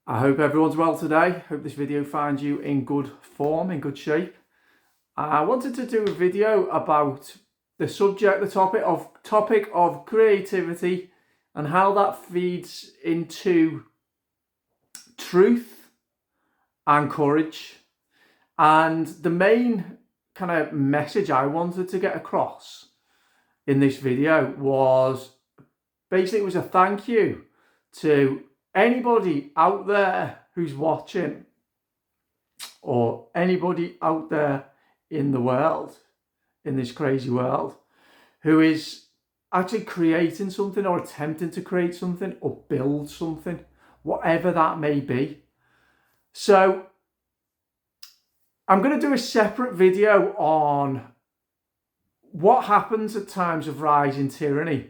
I hope everyone's well today. Hope this video finds you in good form, in good shape. I wanted to do a video about the topic of creativity and how that feeds into truth and courage. And the main kind of message I wanted to get across in this video was basically it was a thank you to anybody out there who's watching, or anybody out there in the world, in this crazy world, who is actually creating something or attempting to create something or build something, whatever that may be. So I'm going to do a separate video on what happens at times of rising tyranny.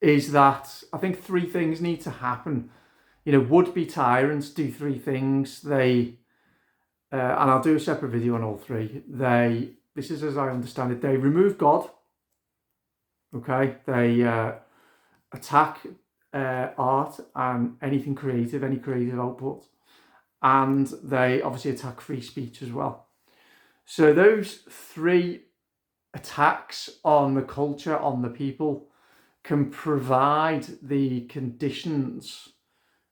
Is that I think three things need to happen. Would-be tyrants do three things. They, and I'll do a separate video on all three. This is as I understand it, they remove God. Okay, they attack art and anything creative, any creative output. And they obviously attack free speech as well. So those three attacks on the culture, on the people, can provide the conditions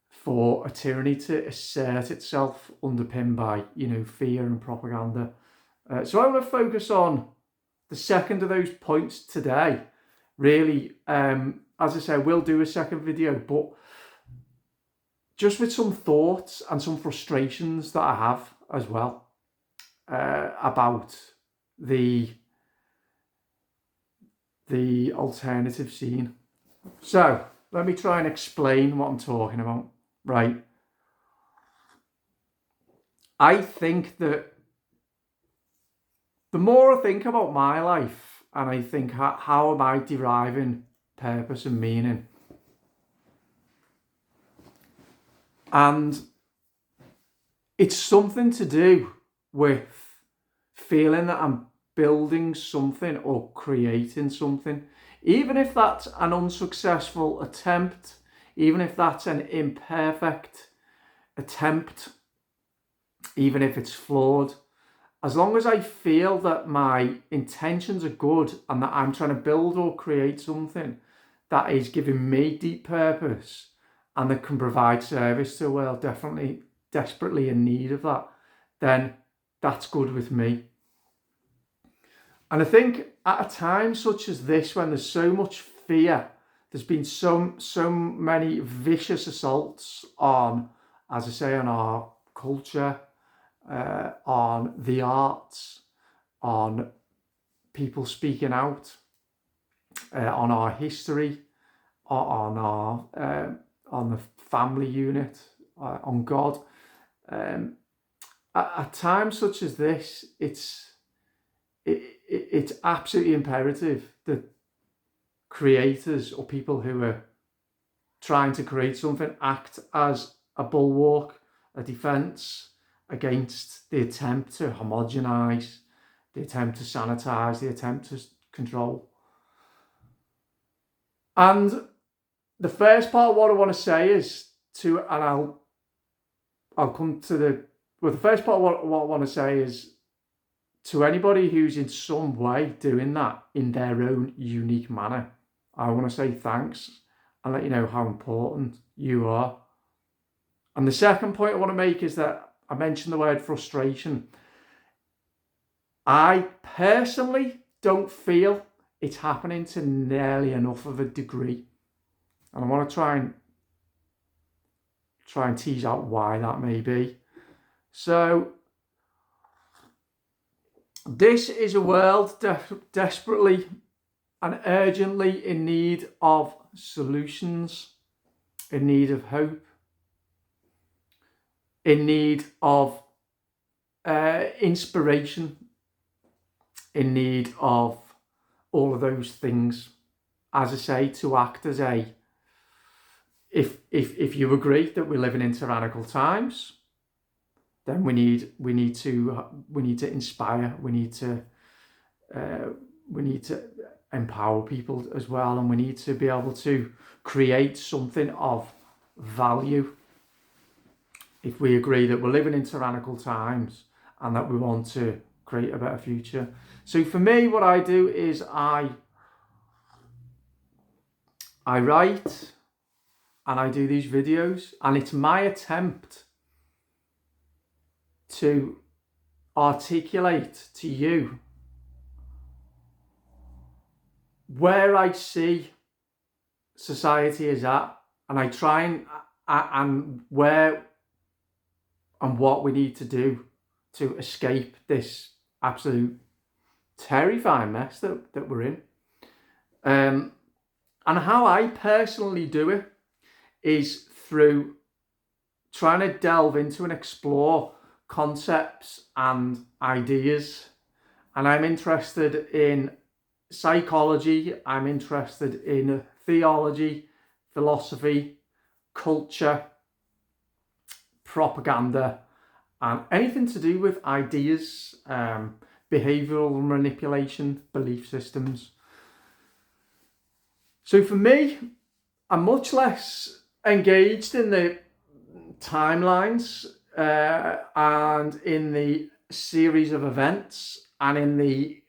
for a tyranny to assert itself, underpinned by, fear and propaganda. So I want to focus on the second of those points today. Really, as I say, we'll do a second video, but just with some thoughts and some frustrations that I have as well about the alternative scene. So let me try and explain what I'm talking about. Right. I think that the more I think about my life and I think how am I deriving purpose and meaning, and it's something to do with feeling that I'm building something or creating something, even if that's an unsuccessful attempt, even if that's an imperfect attempt, even if it's flawed, as long as I feel that my intentions are good and that I'm trying to build or create something that is giving me deep purpose and that can provide service to the world, definitely desperately in need of that, then that's good with me. And I think at a time such as this, when there's so much fear, there's been so many vicious assaults on, as I say, on our culture, on the arts, on people speaking out, on our history, on the family unit, on God. At times such as this, it's absolutely imperative that creators or people who are trying to create something act as a bulwark, a defence against the attempt to homogenise, the attempt to sanitise, the attempt to control. And the first part of what I want to say is I'll come to the first part of what I want to say is, to anybody who's in some way doing that in their own unique manner, I want to say thanks and let you know how important you are. And the second point I want to make is that I mentioned the word frustration. I personally don't feel it's happening to nearly enough of a degree. And I want to try and tease out why that may be. So this is a world desperately and urgently in need of solutions, in need of hope, in need of inspiration, in need of all of those things. As I say, to act as if you agree that we're living in tyrannical times, then we need to inspire. We need to empower people as well, and we need to be able to create something of value if we agree that we're living in tyrannical times and that we want to create a better future. So for me, what I do is I write and I do these videos, and it's my attempt to articulate to you where I see society is at, and I try and where and what we need to do to escape this absolute terrifying mess that we're in. And how I personally do it is through trying to delve into and explore concepts and ideas. And I'm interested in psychology, I'm interested in theology, philosophy, culture, propaganda, and anything to do with ideas, behavioural manipulation, belief systems. So for me, I'm much less engaged in the timelines and in the series of events and in the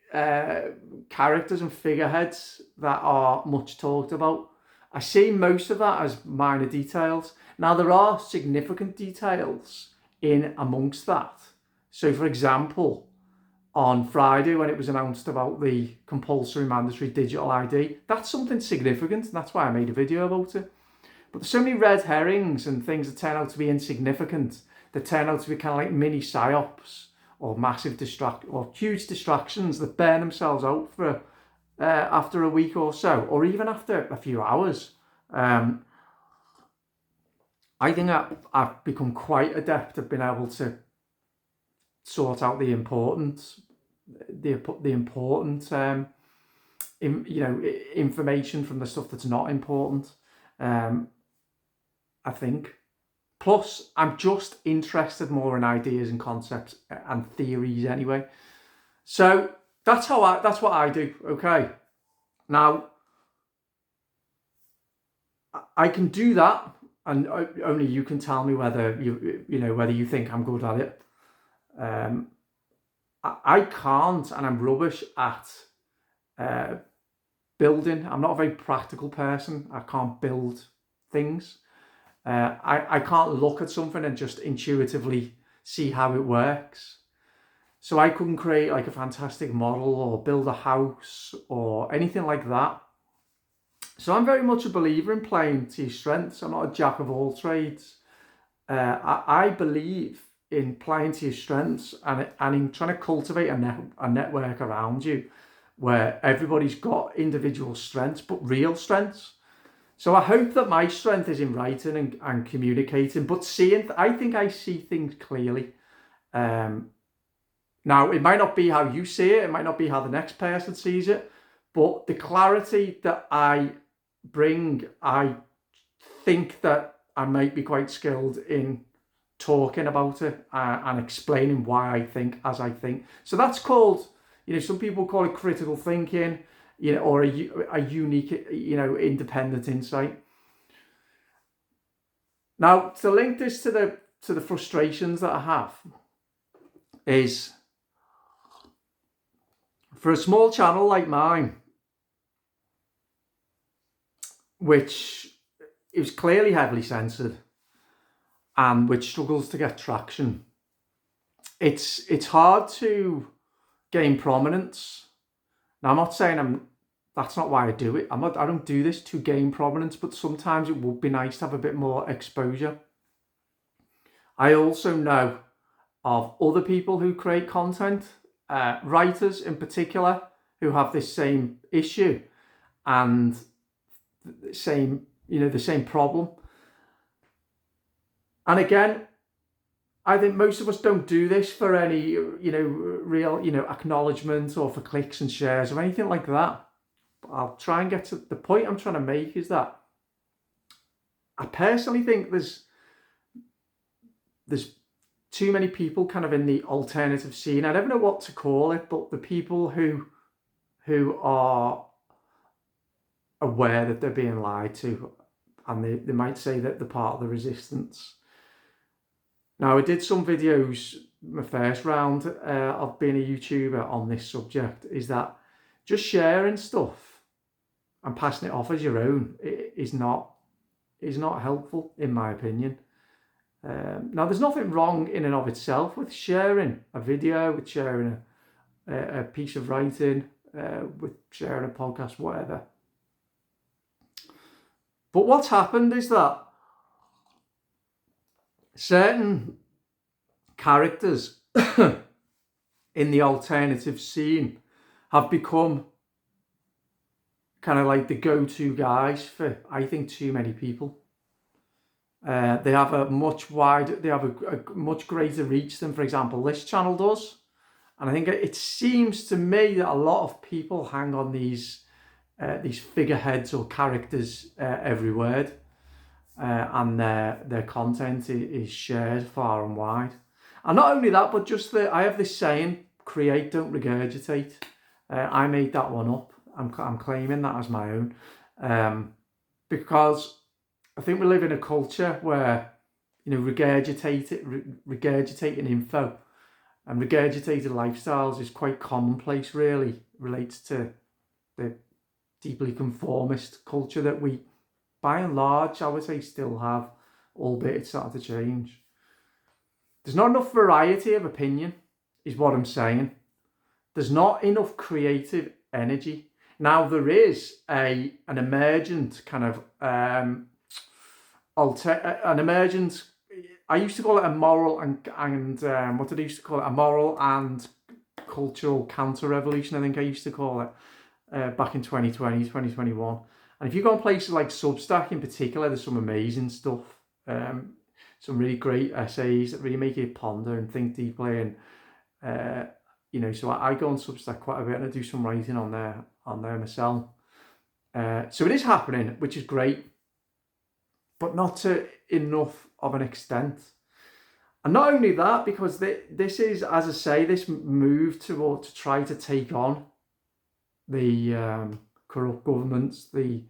characters and figureheads that are much talked about. I see most of that as minor details. Now, there are significant details in amongst that. So, for example, on Friday, when it was announced about the compulsory mandatory digital ID, that's something significant, and that's why I made a video about it. But there's so many red herrings and things that turn out to be insignificant, that turn out to be kind of like mini psyops or massive huge distractions that burn themselves out for after a week or so, or even after a few hours. I think I've become quite adept at being able to sort out the important information from the stuff that's not important. I think. Plus, I'm just interested more in ideas and concepts and theories anyway. So that's what I do. Okay. Now, I can do that, and only you can tell me whether whether you think I'm good at it. I can't, and I'm rubbish at building. I'm not a very practical person. I can't build things. I can't look at something and just intuitively see how it works. So I couldn't create like a fantastic model or build a house or anything like that. So I'm very much a believer in playing to your strengths. I'm not a jack of all trades. I believe in playing to your strengths and in trying to cultivate a network around you where everybody's got individual strengths, but real strengths. So I hope that my strength is in writing and communicating, but seeing, I think I see things clearly. Now, it might not be how you see it, it might not be how the next person sees it, but the clarity that I bring, I think that I might be quite skilled in talking about it and explaining why I think as I think. So that's called, some people call it critical thinking, or a unique, independent insight. Now, to link this to the frustrations that I have is, for a small channel like mine, which is clearly heavily censored and which struggles to get traction, it's hard to gain prominence. Now, I'm not saying that's not why I do it. I don't do this to gain prominence, but sometimes it would be nice to have a bit more exposure. I also know of other people who create content, writers in particular, who have this same issue and the same problem. And again, I think most of us don't do this for any, real, acknowledgement or for clicks and shares or anything like that. But I'll try and get to the point I'm trying to make is that I personally think there's too many people kind of in the alternative scene. I don't know what to call it, but the people who are aware that they're being lied to, and they might say that they're part of the resistance. Now, I did some videos, my first round of being a YouTuber on this subject, is that just sharing stuff and passing it off as your own is not helpful, in my opinion. Now, there's nothing wrong in and of itself with sharing a video, with sharing a piece of writing, with sharing a podcast, whatever. But what's happened is that certain characters in the alternative scene have become kind of like the go-to guys for, I think, too many people. They have a much greater reach than, for example, this channel does. And I think it seems to me that a lot of people hang on these figureheads or characters every word, and their content is shared far and wide. And not only that, but just I have this saying: create, don't regurgitate. I made that one up. I'm claiming that as my own, because I think we live in a culture where, regurgitating info and regurgitated lifestyles is quite commonplace. Really relates to the deeply conformist culture that we, by and large, I would say, still have, albeit it's starting to change. There's not enough variety of opinion, is what I'm saying. There's not enough creative energy. Now, there is an emergent kind of I used to call it a moral and what did I used to call it? A moral and cultural counter-revolution, I think I used to call it, back in 2020, 2021. And if you go on places like Substack in particular, there's some amazing stuff. Some really great essays that really make you ponder and think deeply. And, so I go on Substack quite a bit, and I do some writing on there myself. So it is happening, which is great, but not to enough of an extent. And not only that, because this is, as I say, this move to try to take on the corrupt governments, the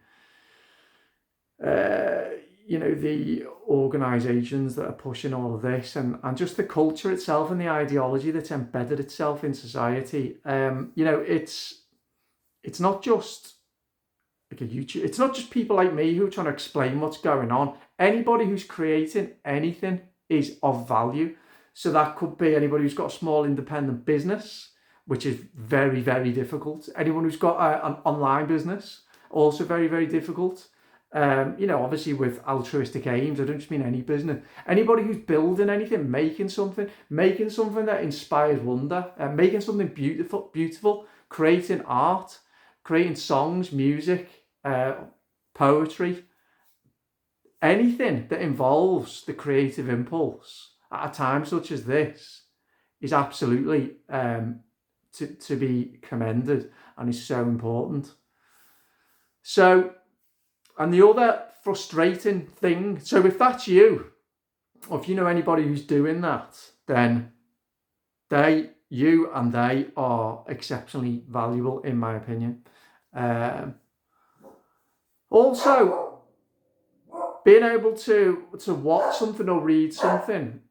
organisations that are pushing all of this, and just the culture itself and the ideology that's embedded itself in society. It's not just like a YouTube. It's not just people like me who are trying to explain what's going on. Anybody who's creating anything is of value. So that could be anybody who's got a small independent business, which is very, very difficult. Anyone who's got an online business, also very, very difficult. Obviously with altruistic aims, I don't just mean any business. Anybody who's building anything, making something that inspires wonder, making something beautiful, creating art, creating songs, music, poetry, anything that involves the creative impulse at a time such as this is absolutely to be commended, and is so important. So, and the other frustrating thing, so if that's you, or if you know anybody who's doing that, then you are exceptionally valuable, in my opinion. Also, being able to watch something or read something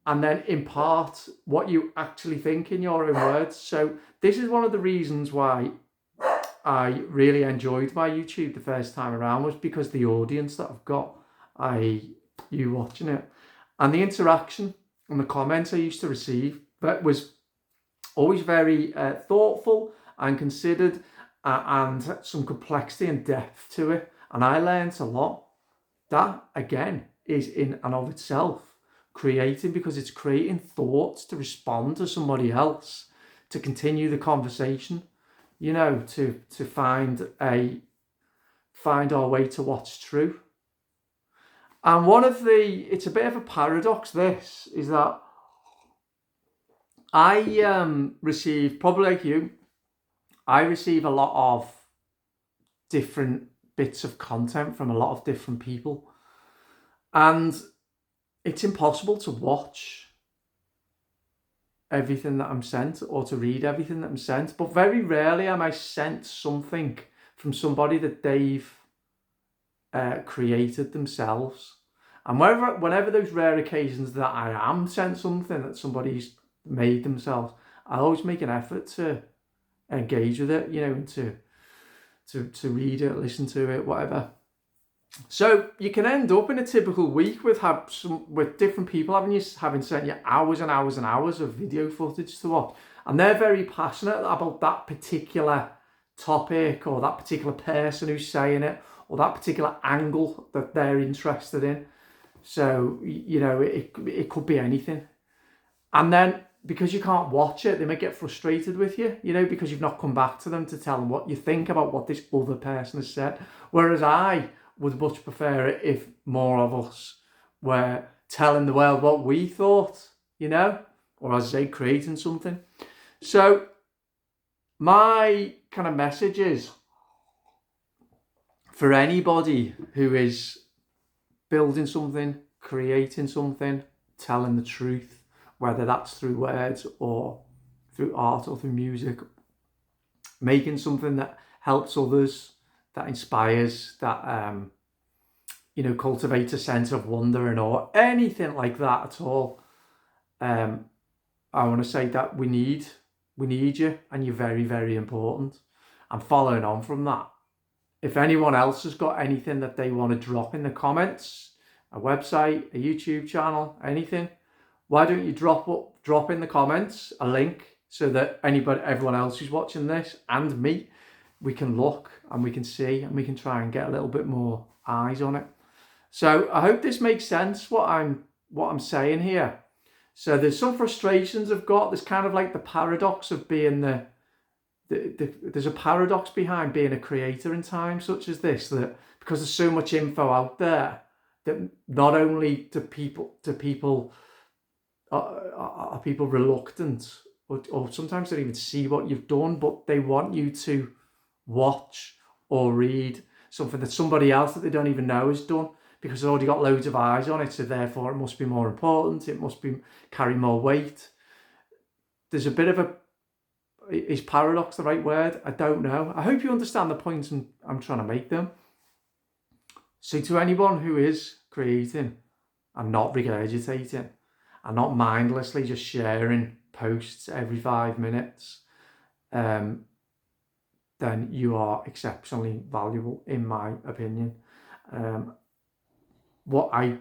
and then impart what you actually think in your own words. So this is one of the reasons why I really enjoyed my YouTube the first time around, was because the audience that I've got, you watching it, and the interaction and the comments I used to receive, that was always very thoughtful and considered, and some complexity and depth to it. And I learned a lot. That, again, is in and of itself creating, because it's creating thoughts to respond to somebody else, to continue the conversation, to find our way to what's true. And it's a bit of a paradox, this, is that I receive, probably like you, I receive a lot of different bits of content from a lot of different people. And it's impossible to watch everything that I'm sent, or to read everything that I'm sent. But very rarely am I sent something from somebody that they've created themselves. And whenever those rare occasions that I am sent something that somebody's made themselves, I always make an effort to engage with it, you know, and to read it, listen to it, whatever. So you can end up in a typical week with different people having sent you hours and hours and hours of video footage to watch, and they're very passionate about that particular topic or that particular person who's saying it or that particular angle that they're interested in. So, you know, it could be anything. And then because you can't watch it, they may get frustrated with you, you know, because you've not come back to them to tell them what you think about what this other person has said. Whereas I would much prefer it if more of us were telling the world what we thought, you know, or as I say, creating something. So my kind of message is for anybody who is building something, creating something, telling the truth, whether that's through words or through art or through music, making something that helps others, that inspires, that you know, cultivates a sense of wonder and awe, anything like that at all. I want to say that we need you, and you're very, very important. And following on from that, if anyone else has got anything that they want to drop in the comments, a website, a YouTube channel, anything, why don't you drop in the comments a link so that everyone else who's watching this and me, we can look and we can see and we can try and get a little bit more eyes on it. So I hope this makes sense what I'm saying here. So there's some frustrations I've got. There's kind of like the paradox of being there's a paradox behind being a creator in times such as this, that because there's so much info out there, that not only are people reluctant or sometimes don't even see what you've done, but they want you to watch or read something that somebody else that they don't even know has done, because they've already got loads of eyes on it, so therefore it must be more important, it must carry more weight. There's a bit of is paradox the right word? I don't know. I hope you understand the points I'm trying to make them. So to anyone who is creating and not regurgitating and not mindlessly just sharing posts every 5 minutes, then you are exceptionally valuable, in my opinion. What I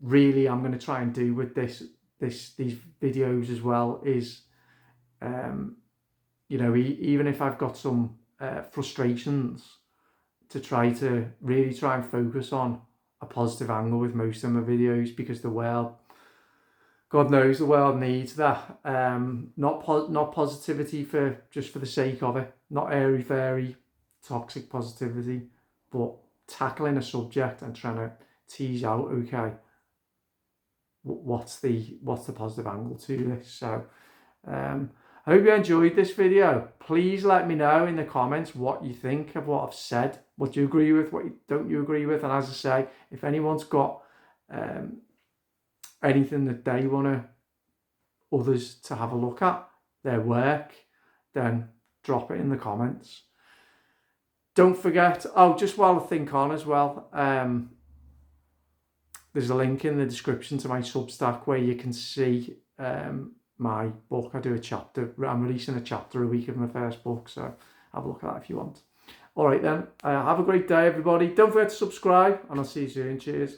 really am going to try and do with these videos as well is, you know, even if I've got some frustrations, to really try and focus on a positive angle with most of my videos, because the world, God knows the world needs that. Not positivity just for the sake of it, not airy-fairy toxic positivity, but tackling a subject and trying to tease out, okay, what's the positive angle to this. So I hope you enjoyed this video. Please let me know in the comments what you think of what I've said, what you agree with, what you don't agree with. And as I say, if anyone's got anything that they want others to have a look at, their work, then drop it in the comments. Don't forget, just while I think on as well, there's a link in the description to my Substack where you can see my book. I do a chapter. I'm releasing a chapter a week of my first book, so have a look at that if you want. All right then, have a great day, everybody. Don't forget to subscribe, and I'll see you soon. Cheers.